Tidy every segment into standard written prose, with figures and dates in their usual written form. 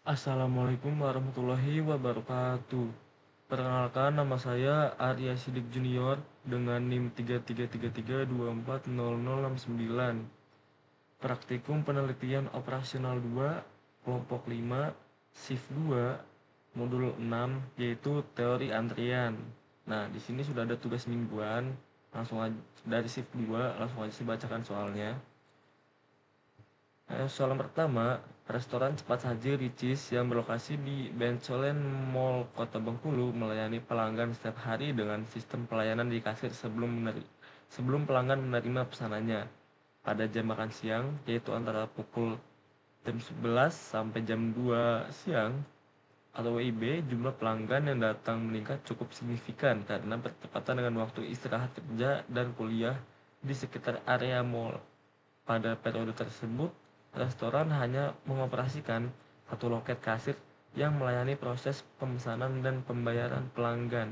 Assalamualaikum warahmatullahi wabarakatuh. Perkenalkan, nama saya Arya Sidik Junior dengan NIM 3333240069. Praktikum Penelitian Operasional 2, Kelompok 5, Shift 2, Modul 6, yaitu Teori Antrian. Nah, di sini sudah ada tugas mingguan. Langsung aja dari Shift 2, langsung aja saya bacakan soalnya. Soal pertama, restoran cepat saji Ricis yang berlokasi di Bencolen Mall Kota Bengkulu melayani pelanggan setiap hari dengan sistem pelayanan di kasir sebelum pelanggan menerima pesanannya pada jam makan siang, yaitu antara pukul jam 11 sampai jam 2 siang. Atau WIB, jumlah pelanggan yang datang meningkat cukup signifikan karena bertepatan dengan waktu istirahat kerja dan kuliah di sekitar area mall. Pada periode tersebut, restoran hanya mengoperasikan satu loket kasir yang melayani proses pemesanan dan pembayaran pelanggan.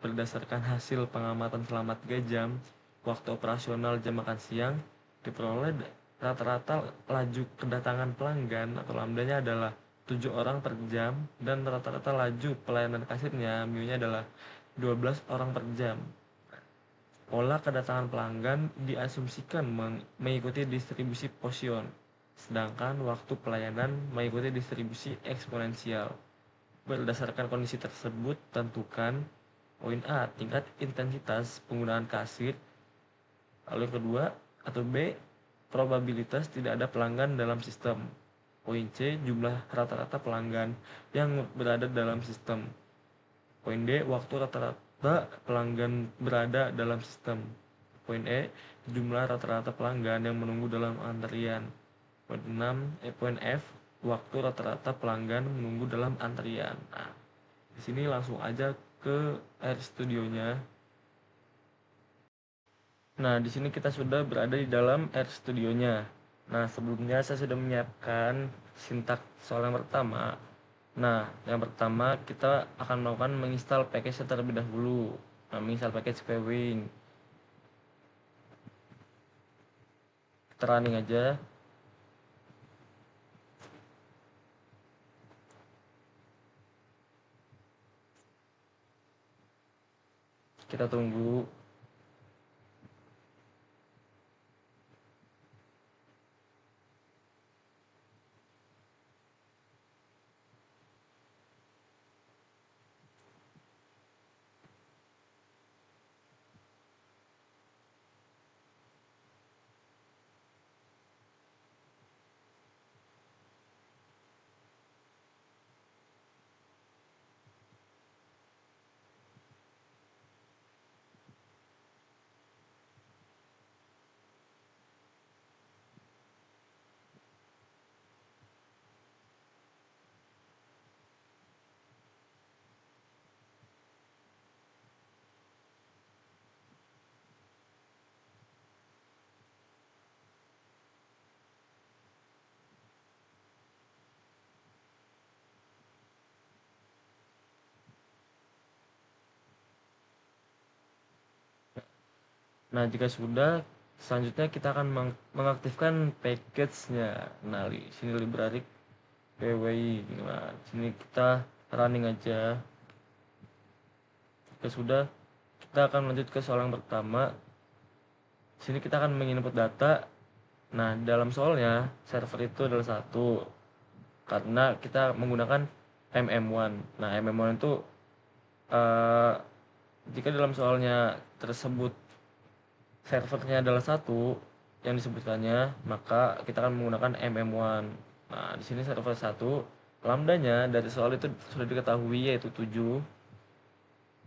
Berdasarkan hasil pengamatan selama 3 jam, waktu operasional jam makan siang diperoleh rata-rata laju kedatangan pelanggan atau lambdanya adalah 7 orang per jam dan rata-rata laju pelayanan kasirnya MIU-nya adalah 12 orang per jam. Pola kedatangan pelanggan diasumsikan mengikuti distribusi Poisson, sedangkan waktu pelayanan mengikuti distribusi eksponensial. Berdasarkan kondisi tersebut, tentukan poin A, tingkat intensitas penggunaan kasir. Lalu yang kedua, atau B, probabilitas tidak ada pelanggan dalam sistem. Poin C, jumlah rata-rata pelanggan yang berada dalam sistem. Poin D, waktu rata-rata pelanggan berada dalam sistem. Poin E, jumlah rata-rata pelanggan yang menunggu dalam antrian. Poin F, waktu rata-rata pelanggan menunggu dalam antrian. Nah, di sini langsung aja ke R Studionya. Nah, di sini kita sudah berada di dalam R Studionya. Nah, sebelumnya saya sudah menyiapkan sintak soal yang pertama. Nah, yang pertama kita akan melakukan menginstal package terlebih dahulu. Nah, menginstal package VWing. Kita running aja. Kita tunggu. Nah, jika sudah, selanjutnya kita akan mengaktifkan package-nya. Nah, di sini library PWI. Nah, di sini kita running aja. Jika sudah, kita akan lanjut ke soal yang pertama. Di sini kita akan menginput data. Nah, dalam soalnya server itu adalah satu karena kita menggunakan MM1. Nah, MM1 itu eh, jika dalam soalnya tersebut servernya adalah satu yang disebutkannya, maka kita akan menggunakan MM1. Nah, di sini server satu, lambdanya dari soal itu sudah diketahui yaitu 7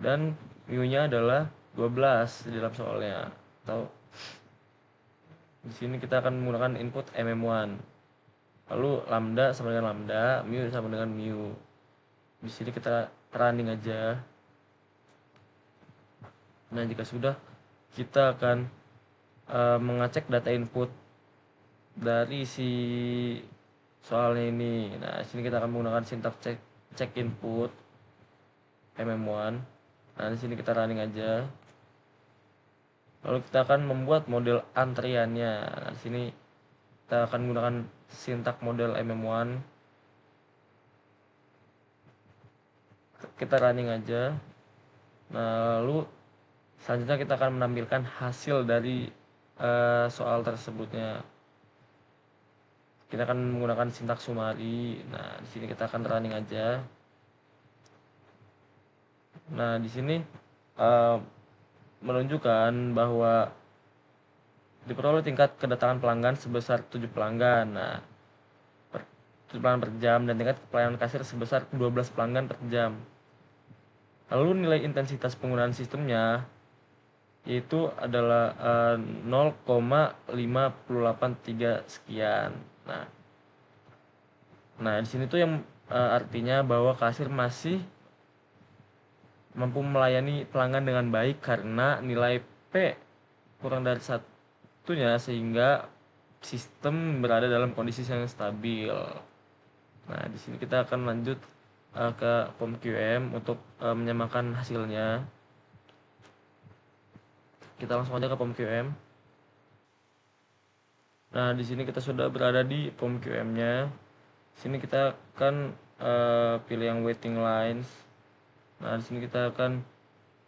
dan mu-nya adalah 12 di dalam soalnya. Atau di sini kita akan menggunakan input MM1. Lalu lambda sama dengan lambda, mu sama dengan mu. Di sini kita running aja. Nah, jika sudah, kita akan mengecek data input dari si soalnya ini. Nah, sini kita akan menggunakan sintak check input MM1. Nah, di sini kita running aja. Lalu kita akan membuat model antriannya. Nah, di sini kita akan menggunakan sintak model MM1. kita running aja. Nah, lalu selanjutnya kita akan menampilkan hasil dari soal tersebutnya. Kita akan menggunakan sintaks summary. Nah, di sini kita akan running aja. Nah, di sini menunjukkan bahwa diperoleh tingkat kedatangan pelanggan sebesar 7 pelanggan. Nah, 7 pelanggan per jam dan tingkat pelayanan kasir sebesar 12 pelanggan per jam. Lalu nilai intensitas penggunaan sistemnya yaitu adalah 0,583 sekian. Nah, di sini tuh yang artinya bahwa kasir masih mampu melayani pelanggan dengan baik karena nilai P kurang dari satunya sehingga sistem berada dalam kondisi yang stabil. Nah, di sini kita akan lanjut ke POM-QM untuk menyamakan hasilnya. Kita langsung aja ke POM-QM. Nah, di sini kita sudah berada di POM-QM-nya. Sini kita akan pilih yang waiting lines. Nah, di sini kita akan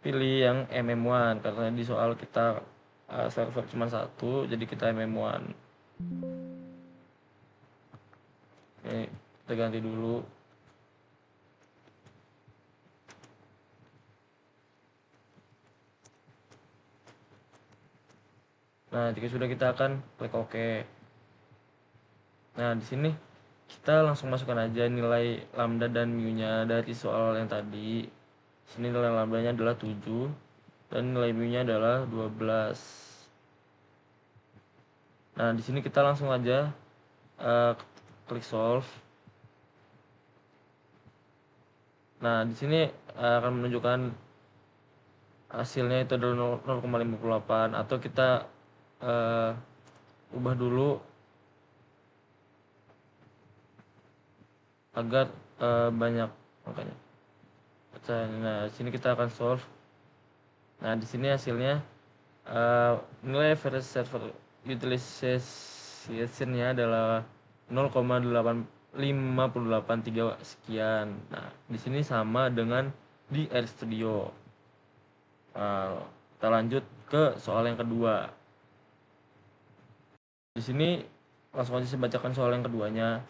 pilih yang MM1 karena di soal kita server cuma satu, jadi kita MM1. Oke, kita ganti dulu. Nah, jika sudah kita akan klik OK. Nah, di sini kita langsung masukkan aja nilai lambda dan mu-nya dari soal yang tadi. Sini nilai lambdanya adalah 7 dan nilai mu-nya adalah 12. Nah, di sini kita langsung aja klik solve. Nah, di sini akan menunjukkan hasilnya itu adalah 0,58 atau kita ubah dulu agar banyak makanya. Nah, di sini kita akan solve. Nah, di sini hasilnya nilai average server utilization-nya adalah 0,8583 sekian. Nah, di sini sama dengan di RStudio. Kita lanjut ke soal yang kedua. Di sini langsung aja saya bacakan soal yang keduanya.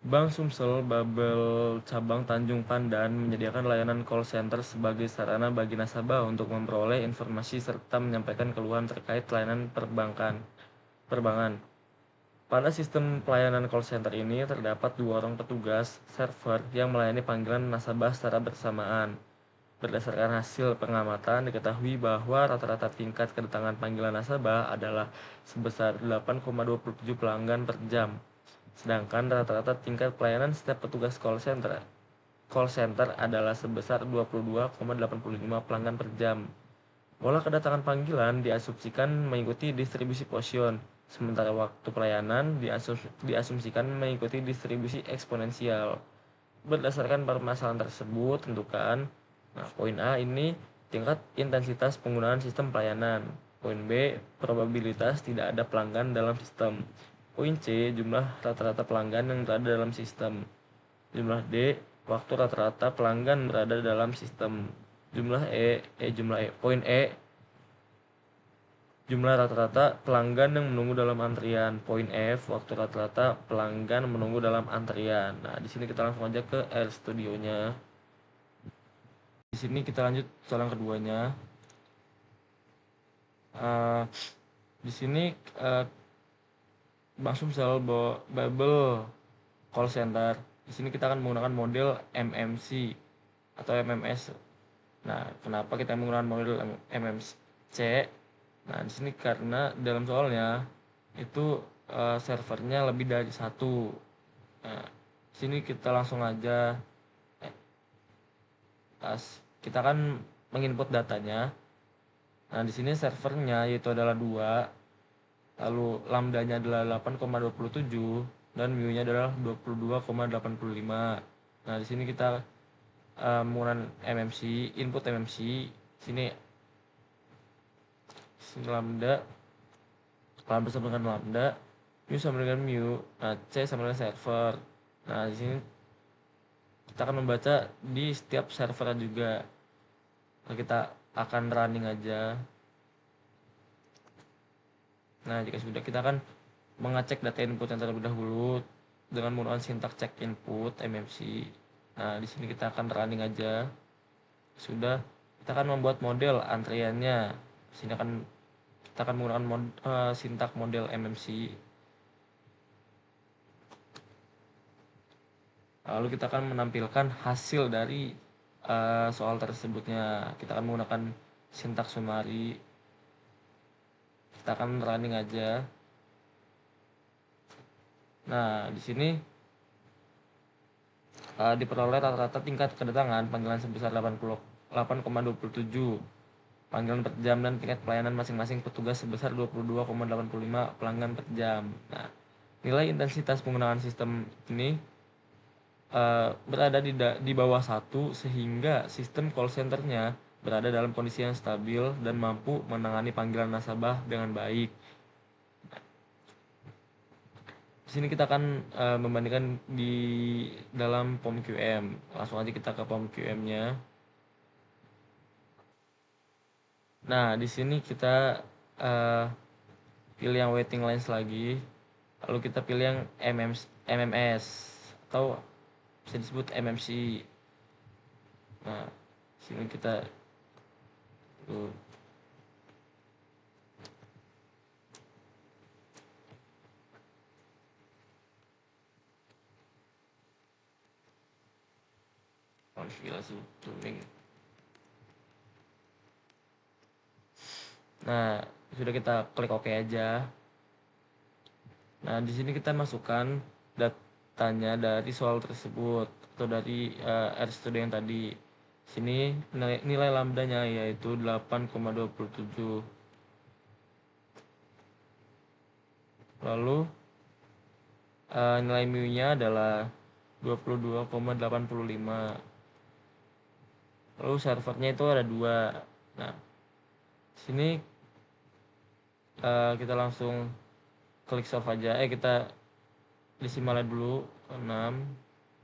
Bank Sumsel Babel Cabang Tanjung Pandan menyediakan layanan call center sebagai sarana bagi nasabah untuk memperoleh informasi serta menyampaikan keluhan terkait layanan perbankan. Pada sistem pelayanan call center ini terdapat 2 orang petugas server yang melayani panggilan nasabah secara bersamaan. Berdasarkan hasil pengamatan diketahui bahwa rata-rata tingkat kedatangan panggilan nasabah adalah sebesar 8,27 pelanggan per jam. Sedangkan rata-rata tingkat pelayanan setiap petugas call center adalah sebesar 22,85 pelanggan per jam. Pola kedatangan panggilan diasumsikan mengikuti distribusi Poisson, sementara waktu pelayanan diasumsikan mengikuti distribusi eksponensial. Berdasarkan permasalahan tersebut, tentukan. Nah, poin A ini tingkat intensitas penggunaan sistem pelayanan. Poin B, probabilitas tidak ada pelanggan dalam sistem. Poin C, jumlah rata-rata pelanggan yang berada dalam sistem. Jumlah D, waktu rata-rata pelanggan berada dalam sistem. Poin E, jumlah rata-rata pelanggan yang menunggu dalam antrian. Poin F, waktu rata-rata pelanggan menunggu dalam antrian. Nah, di sini kita langsung aja ke RStudio-nya. Di sini kita lanjut soal yang keduanya. Di sini Bank Sumsel Babel Call Center. Di sini kita akan menggunakan model MMC atau MMS. Nah, kenapa kita menggunakan model MMC? Nah, di sini karena dalam soalnya itu servernya lebih dari satu. Nah, di sini kita langsung aja kita akan menginput datanya. Nah, di sini servernya yaitu adalah 2, lalu lambdanya adalah 8,27 dan mu-nya adalah 22,85. Nah, di sini kita menggunakan MMC, input MMC. Sini lambda sama dengan lambda, mu sama dengan mu, nah C sama dengan server. Nah, di sini kita akan membaca di setiap server juga. Kita akan running aja. Nah, jika sudah, kita akan mengecek data input yang terlebih dahulu dengan menggunakan sintak check input MMC. Nah, di sini kita akan running aja. Sudah, kita akan membuat model antriannya. Di sini kita akan menggunakan sintak model MMC. Lalu kita akan menampilkan hasil dari soal tersebutnya. Kita akan menggunakan sintak summary. Kita akan running aja. Nah, di sini diperoleh rata-rata tingkat kedatangan panggilan sebesar 88,27 panggilan per jam dan tingkat pelayanan masing-masing petugas sebesar 22,85 pelanggan per jam. Nah, nilai intensitas penggunaan sistem ini berada di bawah 1 sehingga sistem call centernya berada dalam kondisi yang stabil dan mampu menangani panggilan nasabah dengan baik. Di sini kita akan membandingkan di dalam POM-QM. Langsung aja kita ke POM-QM-nya. Nah, di sini kita pilih yang waiting lines lagi. Lalu kita pilih yang MMS atau bisa disebut MMC. Nah, sini kita konfigurasi tuning. Nah, sudah, kita klik OK aja. Nah, di sini kita masukkan datanya dari soal tersebut atau dari RStudio yang tadi. Sini nilai lambdanya yaitu 8,27. Lalu nilai mu-nya adalah 22,85. Lalu servernya itu ada 2. Nah, sini kita langsung klik solve aja. Kita desimalnya dulu 6.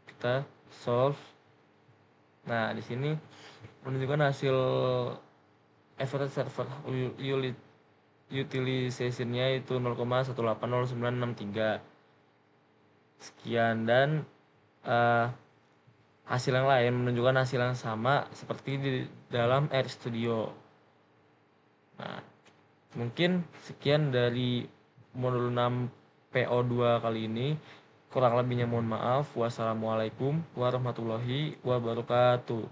Kita solve. Nah, di sini menunjukkan hasil average server utilization-nya itu 0,180963 sekian, dan hasil yang lain menunjukkan hasil yang sama seperti di dalam RStudio. Nah, mungkin sekian dari modul 6 PO2 kali ini. Kurang lebihnya mohon maaf. Wassalamualaikum warahmatullahi wabarakatuh.